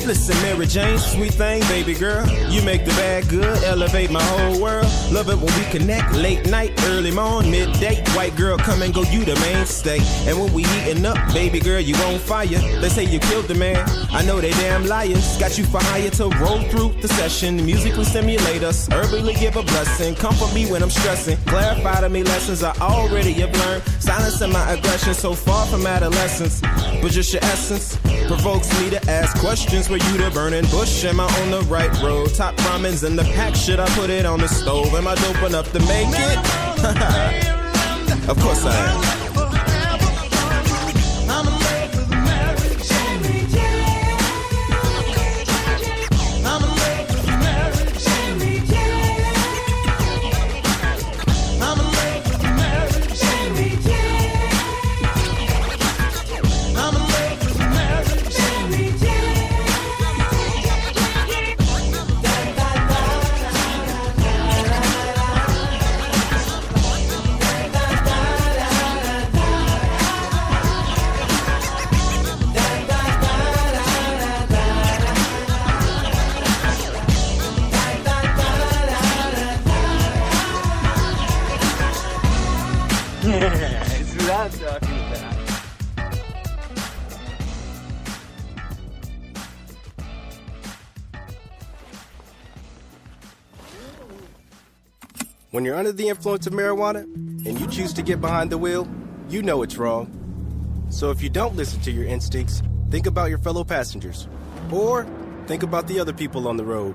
Listen, Mary Jane, sweet thing, baby girl. You make the bad good, elevate my whole world. Love it when we connect, late night, early morning, midday. White girl, come and go, you the mainstay. And when we heating up, baby girl, you on fire. They say you killed the man, I know they damn liars. Got you for hire to roll through the session. Musically stimulate us, herbally give a blessing. Comfort me when I'm stressing, clarify to me lessons I already have learned. Silencing my aggression, so far from adolescence. But just your essence provokes me to ask questions. Were you the burning bush? Am I on the right road? Top ramens in the pack, should I put it on the stove? Am I dope enough to make it? Of course I am.
I'm in love with Mary Jane. I'm in love with Mary Jane. I'm in love with Mary Jane. I'm in love with Mary Jane.
It's what I'm talking about.
When you're under the influence of marijuana and you choose to get behind the wheel, you know it's wrong. So if you don't listen to your instincts, think about your fellow passengers. Or think about the other people on the road.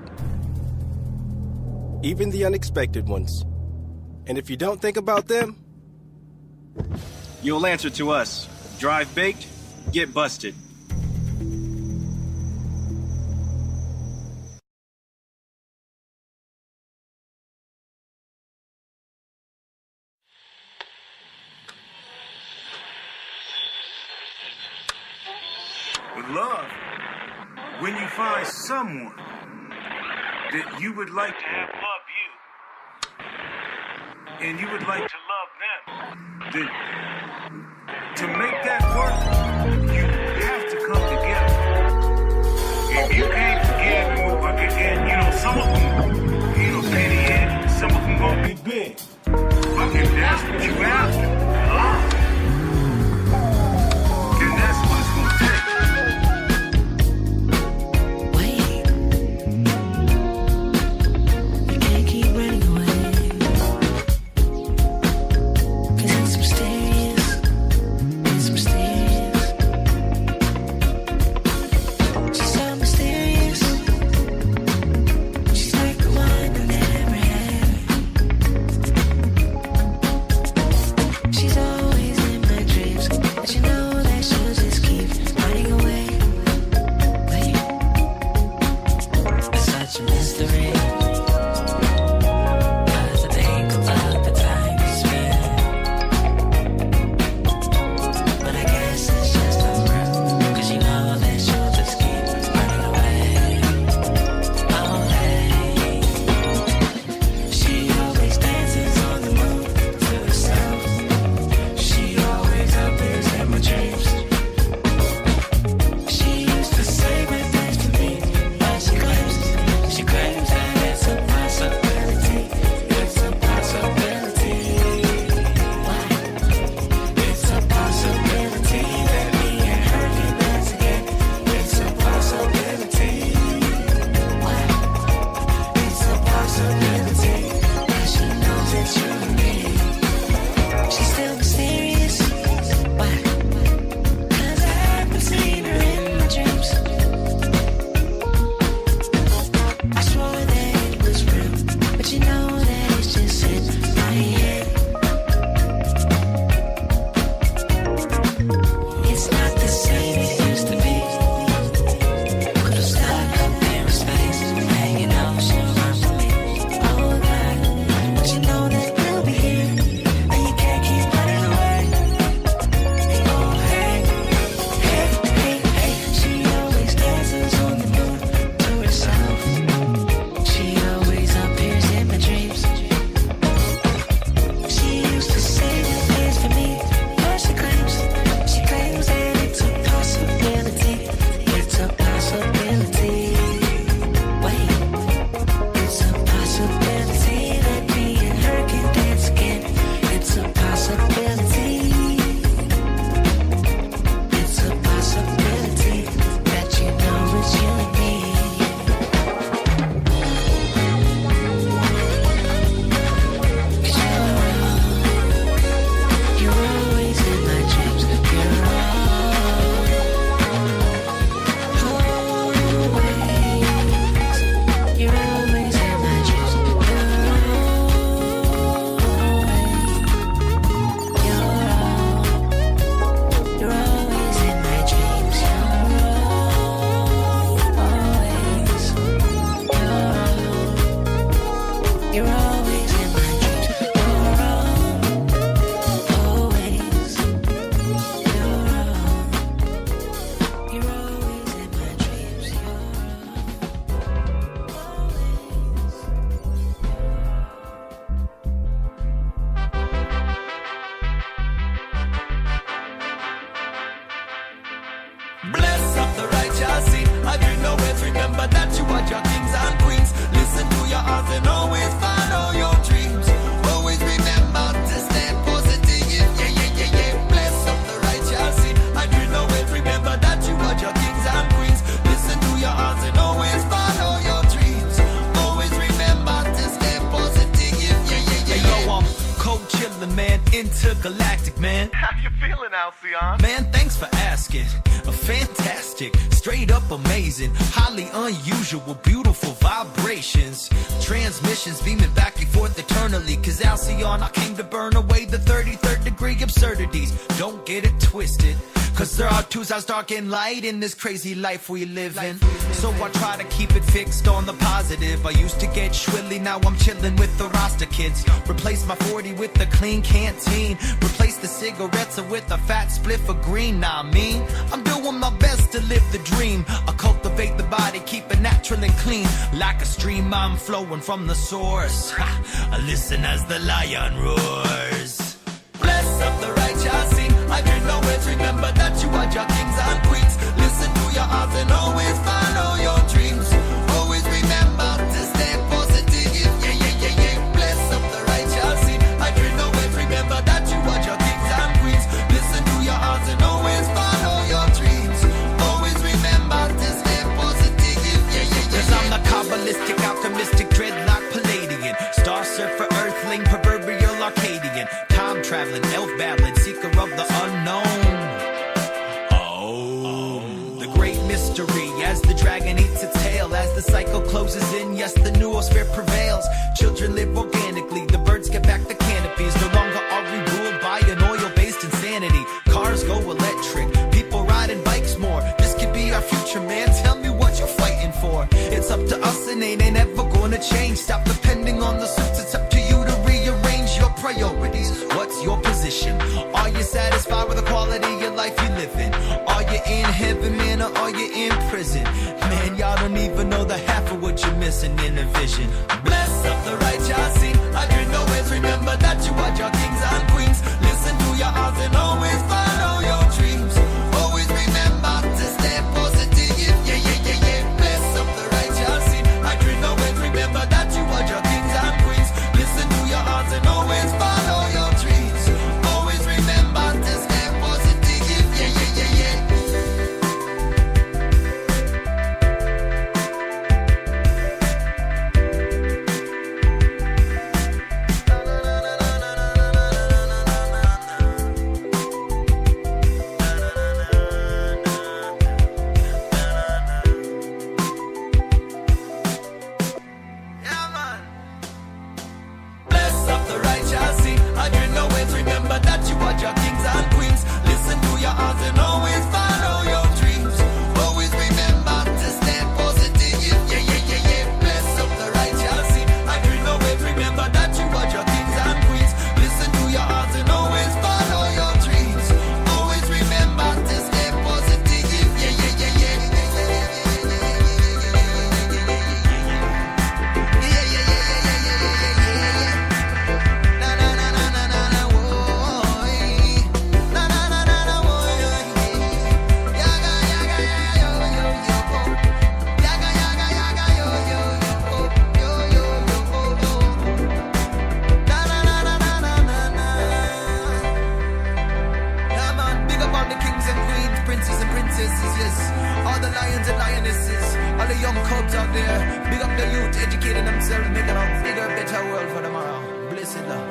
Even the unexpected ones. And if you don't think about them,
you'll answer to us. Drive baked, get busted.
With love, when you find someone that you would like to have love you, and you would like to love them, then to make that work, you have to come together. If you can't forgive and move again, and you know, some of them, you know, pay the end, some of them gonna be big. But if that's what you after, then that's what it's gonna take.
She
remember that you are your kings and queens. Listen to your heart and always follow your dreams. Always remember to stay positive. Yeah, yeah, yeah, yeah. Bless up the righteous. I do know it. Remember that you are your kings and queens. Listen to your heart and always follow your dreams. Always remember to stay positive. Yeah, yeah, yeah, yeah.
Yo, I'm cold chillin', man, intergalactic, man.
How you feeling, Alcyon?
Man, thanks for asking. Fantastic, straight up amazing, highly unusual, beautiful vibrations. Transmissions beaming back and forth eternally. Cause Alcyon, I came to burn away the 33rd degree absurdities. Don't get it twisted. Cause there are two sides, dark and light, in this crazy life we live in. So I try to keep it fixed on the positive. I used to get shwilly, now I'm chilling with the Rasta kids. Replace my 40 with a clean canteen. Replace the cigarettes with a fat spliff of green. Nah, I mean, I'm doing my best to live the dream. I cultivate the body, keep it natural and clean. Like a stream, I'm flowing from the source. I listen as the lion roars.
Bless up the righteous. I do know it. Remember that you are your kings and queens. Listen to your heart and always follow your dreams. Always remember to stay positive. Yeah, yeah, yeah, yeah. Bless up the righteous. I do know it. Remember that you are your kings and queens. Listen to your heart and always follow your dreams. Always remember to stay positive. Yeah, yeah, yeah.
Cause I'm the Kabbalistic, optimistic, dreadlock Palladian, star surfer, earthling, proverbial Arcadian, time traveling, elf babbling, seeker of the unknown. Oh, the great mystery, as the dragon eats its tail, as the cycle closes in, yes, the noosphere prevails. Children live organically, the birds get back the canopies. No longer are we ruled by an oil-based insanity. Cars go electric, people riding bikes more. This could be our future, man. Tell me what you're fighting for. It's up to us and ain't ever gonna change. Stop depending on the suits, it's up to you to rearrange your priorities. What's your position? Are you satisfied with the quality of life you live in? Are you in heaven, man, or are you in prison? Man, y'all don't even know the half of what you're missing in a vision.
Bless up the righteous. I do know it. Remember that you are your kings and queens. Listen to your heart and always follow your dreams. Always remember to stay positive. Yeah, yeah, yeah, yeah. Bless up the righteous. I do know it. Remember that you are your kings and queens. Listen to your heart and always follow your dreams. Always remember to stay positive. Yeah, yeah, yeah, yeah. Bless up the righteous. I do know it. Remember that you are your kings and queens. Listen to your heart and always follow your dreams. Always remember to stay positive. Yeah, yeah, yeah, yeah. Bless up the righteous. I do know it. Remember that you are your kings and queens. Listen to your heart and always follow your dreams. Always remember to stay positive. Yeah, yeah, yeah, yeah. Yeah, man, big up all the kings and queens, princes and princesses, yes. All the lions and lionesses, all the young cubs out there. Big up the youth, educating themselves, making a bigger, better world for tomorrow. Blessed love.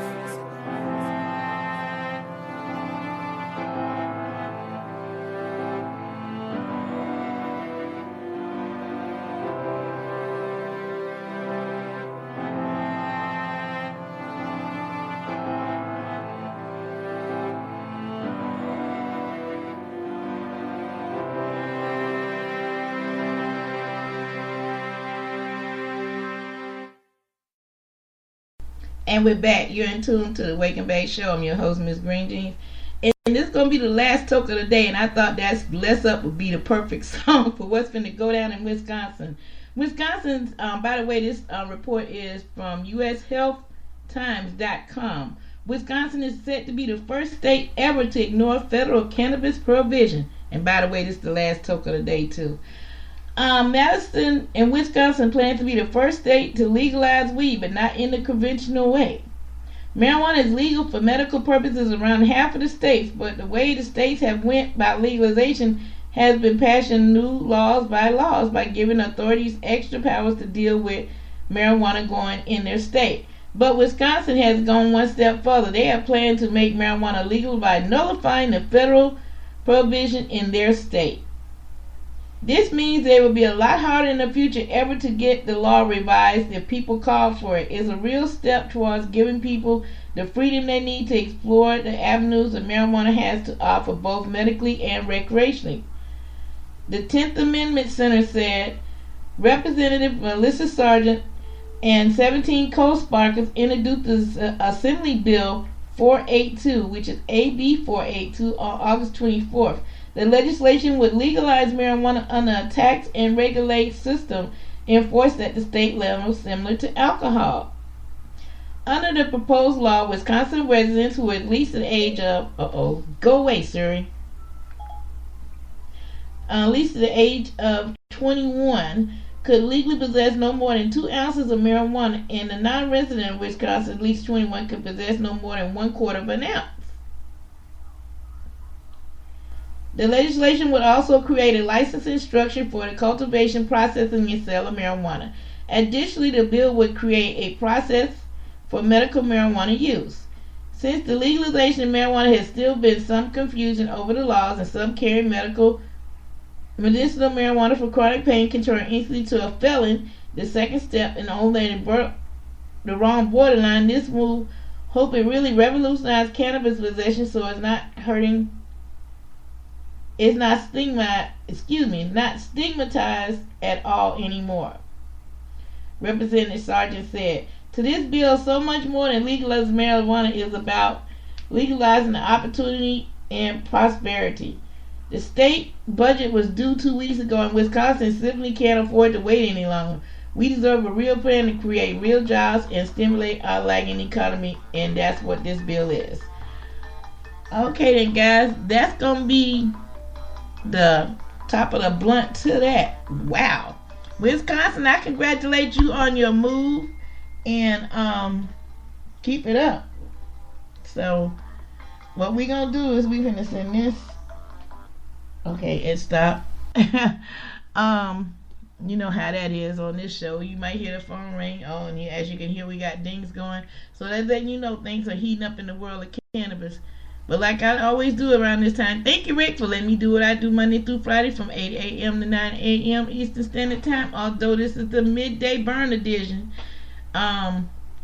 And we're back. You're in tune to the Wake and Bake Show. I'm your host, Miss Green Jeans. And this is going to be the last talk of the day. And I thought that's Bless Up would be the perfect song for what's going to go down in Wisconsin. Wisconsin's, by the way, this report is from USHealthTimes.com. Wisconsin is set to be the first state ever to ignore federal cannabis prohibition. And by the way, this is the last talk of the day, too. Madison and Wisconsin plan to be the first state to legalize weed, but not in the conventional way. Marijuana is legal for medical purposes around half of the states, but the way the states have went about legalization has been passing new laws by giving authorities extra powers to deal with marijuana growing in their state. But Wisconsin has gone one step further. They have planned to make marijuana legal by nullifying the federal prohibition in their state. This means it will be a lot harder in the future ever to get the law revised if people call for it. It's a real step towards giving people the freedom they need to explore the avenues that marijuana has to offer, both medically and recreationally. The 10th Amendment Center said Representative Melissa Sargent and 17 co-sparkers introduced the Assembly Bill 482, which is AB 482, on August 24th. The legislation would legalize marijuana under a tax and regulate system enforced at the state level similar to alcohol. Under the proposed law, Wisconsin residents who are at least the age of go away, Siri. At least the age of 21 could legally possess no more than 2 ounces of marijuana, and the non-resident of Wisconsin at least 21 could possess no more than 1/4 of an ounce. The legislation would also create a licensing structure for the cultivation, processing, and sale of marijuana. Additionally, the bill would create a process for medical marijuana use. Since the legalization of marijuana has still been some confusion over the laws, and some carry medicinal marijuana for chronic pain can turn instantly to a felon, the second step in only the wrong borderline. This move hope it really revolutionizes cannabis possession so it's not hurting. It's not stigmatized at all anymore. Representative Sargent said, to this bill, so much more than legalizing marijuana is about legalizing the opportunity and prosperity. The state budget was due 2 weeks ago, and Wisconsin simply can't afford to wait any longer. We deserve a real plan to create real jobs and stimulate our lagging economy, and that's what this bill is. Okay then, guys, that's going to be the top of the blunt to that. Wow. Wisconsin, I congratulate you on your move, and keep it up. So what we gonna do is we gonna send this. Okay, it stopped. You know how that is on this show. You might hear the phone ring. Oh, and as you can hear, we got dings going. So that's letting you know things are heating up in the world of cannabis. But like I always do around this time, thank you, Rick, for letting me do what I do Monday through Friday from 8 a.m. to 9 a.m. Eastern Standard Time. Although this is the midday burn edition,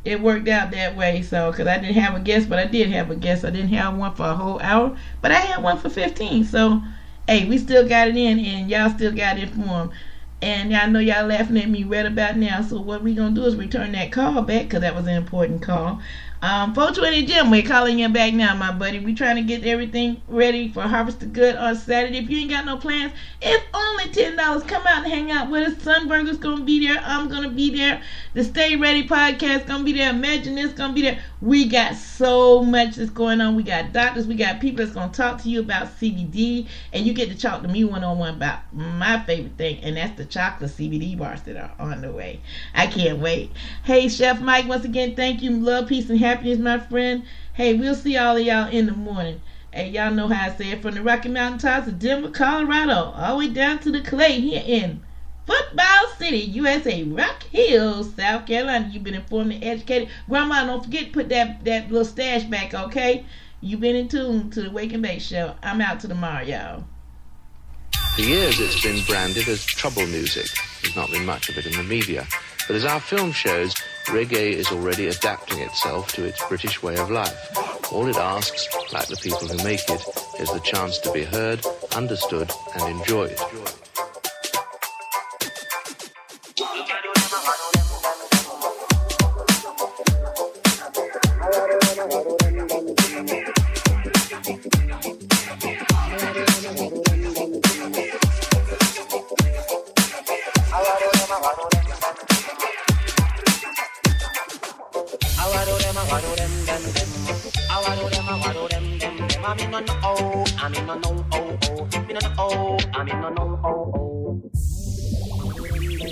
it worked out that way. So, because I didn't have a guest, but I did have a guest. I didn't have one for a whole hour, but I had one for 15. So, hey, we still got it in, and y'all still got informed. And I know y'all laughing at me right about now. So what we gonna do is return that call back, because that was an important call. 420 Jim, we're calling you back now, my buddy. We trying to get everything ready for Harvest the Good on Saturday. If you ain't got no plans, it's only $10. Come out and hang out with us. Sunburger's gonna be there. I'm gonna be there. The Stay Ready podcast gonna be there. Imagine this gonna be there. We got so much that's going on. We got doctors. We got people that's gonna talk to you about CBD, and you get to talk to me one-on-one about my favorite thing, and that's the chocolate CBD bars that are on the way. I can't wait. Hey, Chef Mike, once again, thank you. Love, peace, and happiness, my friend. Hey, we'll see all of y'all in the morning. Hey, y'all know how I say it. From the Rocky Mountain Tops of Denver, Colorado, all the way down to the Clay here in Football City, USA, Rock Hill, South Carolina. You've been informed and educated. Grandma, don't forget to put that little stash back, okay? You've been in tune to the Wake and Bake Show. I'm out to tomorrow, y'all.
For years it's been branded as trouble music. There's not been much of it in the media. But as our film shows, reggae is already adapting itself to its British way of life. All it asks, like the people who make it, is the chance to be heard, understood, and enjoyed.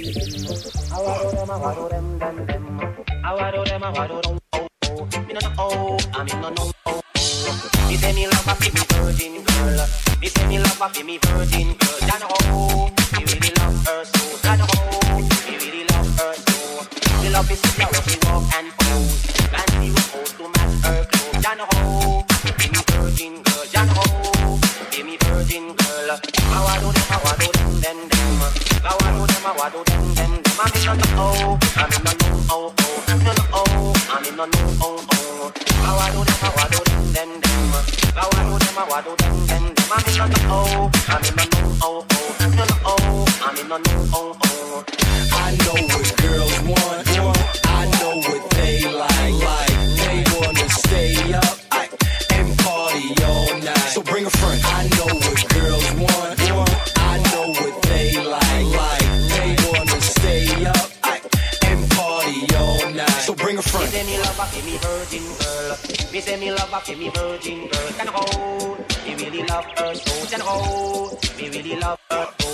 Me no know, I mean no know. Me say me love a fi me virgin girl. Me say me love a fi me virgin girl. Ya know, me really love her so. Ya know, me really love her so. Me love to see how she walk and pose, and she was supposed to match her clothes. Ya know, be me virgin girl. Ya know, be me virgin girl. How I do them, how I do them. How I do them, how I do them. I mean no know, I mean no know. No know, I mean no know. How I do them, how I do them. How I do them, how I do them. I mean no know, I mean no know. No know, I mean no know.
I know what girls want. I know what they like. They wanna stay up and party all night. So bring a friend. I know what girls want. I know what they like. They wanna stay up and party all night. So bring a friend.
Me say me love a fi me virgin girl. Me say me love a fi me virgin girl. Can hold, me really love her so. Can hold, me really love her so.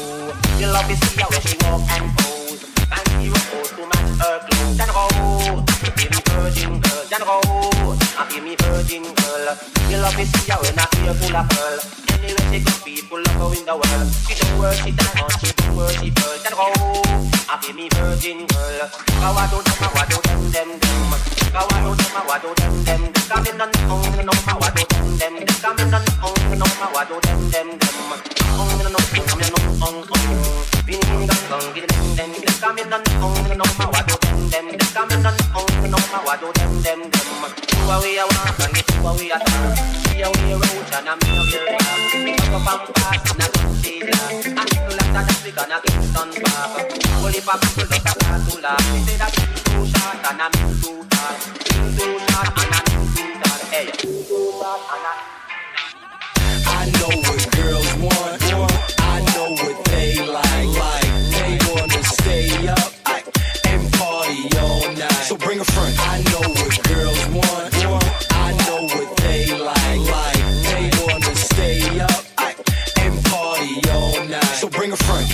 You love to see how she walk and pose, and she was supposed to match her clothes. Can hold, be me virgin girl. Can hold, I be me virgin girl. You love to see how in a ear full of pearl. Anyway she go people love her in the world. She don't worship diamond, she don't worship pearl. Can hold, I be me virgin girl. How I do them, how I do them. How I do them, how I do them. Come in and no, how I do them. Come in and no, how I do them. Bini bini gang gang, get them. Come in and no, how I do them. Come in and no, how I do them. You are we are one, and you are we are two. We are we are roach and I'm here. We go from past and I don't see that. And people like that we gonna get done back. Only for people that are too loud. We say that it's too short and I'm too tall. Too short and I'm too tall. Hey, too short and I'm.
I know what girls want. I know what they like. They wanna stay up and party all night. So bring a friend. I know what girls want. I know what they like. They wanna stay up and party all night. So bring a friend.